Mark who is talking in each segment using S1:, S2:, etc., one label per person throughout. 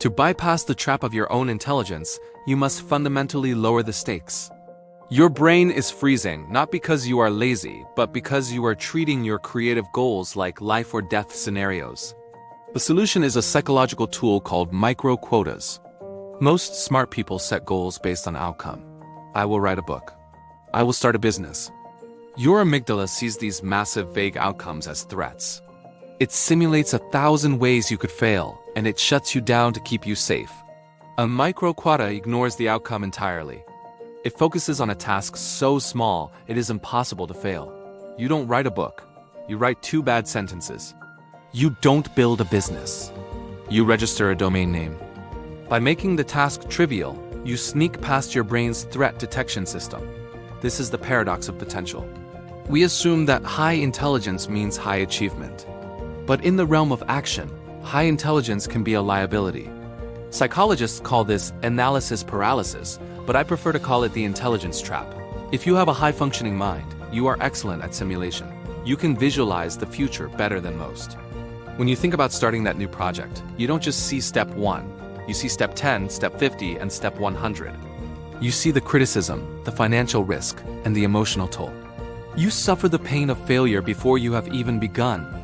S1: To bypass the trap of your own intelligence, you must fundamentally lower the stakes. Your brain is freezing, not because you are lazy, but because you are treating your creative goals like life or death scenarios. The solution is a psychological tool called micro-quotas. Most smart people set goals based on outcome. I will write a book. I will start a business. Your amygdala sees these massive vague outcomes as threats. It simulates 1,000 ways you could fail, and it shuts you down to keep you safe. A micro-quota ignores the outcome entirely. It focuses on a task so small, it is impossible to fail. You don't write a book. You write 2 bad sentences. You don't build a business. You register a domain name. By making the task trivial, you sneak past your brain's threat detection system. This is the paradox of potential. We assume that high intelligence means high achievement. But in the realm of action, high intelligence can be a liability. Psychologists call this analysis paralysis, but I prefer to call it the intelligence trap. If you have a high-functioning mind, you are excellent at simulation. You can visualize the future better than most. When you think about starting that new project, you don't just see step 1. You see step 10, step 50, and step 100. You see the criticism, the financial risk, and the emotional toll. You suffer the pain of failure before you have even begun.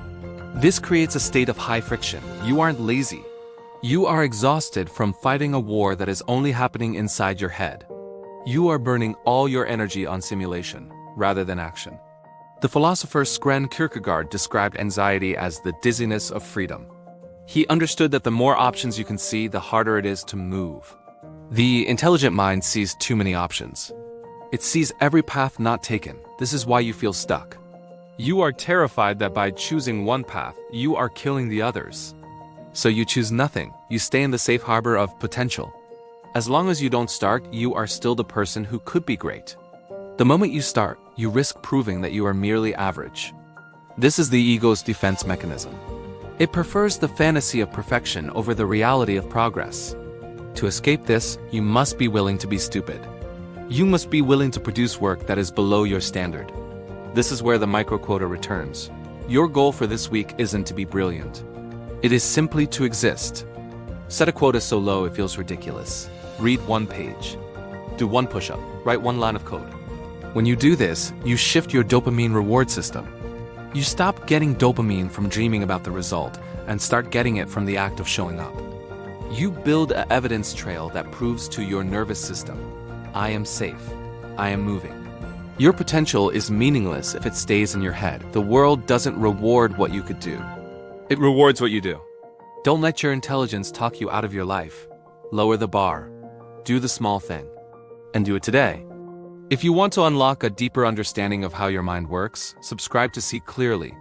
S1: This creates a state of high friction. You aren't lazy. You are exhausted from fighting a war that is only happening inside your head. You are burning all your energy on simulation, rather than action. The philosopher Søren Kierkegaard described anxiety as the dizziness of freedom. He understood that the more options you can see, the harder it is to move. The intelligent mind sees too many options. It sees every path not taken. This is why you feel stuck. You are terrified that by choosing one path, you are killing the others. So you choose nothing. You stay in the safe harbor of potential. As long as you don't start, you are still the person who could be great. The moment you start, you risk proving that you are merely average. This is the ego's defense mechanism. It prefers the fantasy of perfection over the reality of progress. To escape this, you must be willing to be stupid. You must be willing to produce work that is below your standard. This is where the micro-quota returns. Your goal for this week isn't to be brilliant. It is simply to exist. Set a quota so low it feels ridiculous. Read 1 page. Do 1 push-up. Write 1 line of code. When you do this, you shift your dopamine reward system. You stop getting dopamine from dreaming about the result and start getting it from the act of showing up. You build an evidence trail that proves to your nervous system, I am safe. I am moving. Your potential is meaningless if it stays in your head. The world doesn't reward what you could do. It rewards what you do. Don't let your intelligence talk you out of your life. Lower the bar. Do the small thing. And do it today. If you want to unlock a deeper understanding of how your mind works, subscribe to see clearly.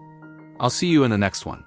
S1: I'll see you in the next one.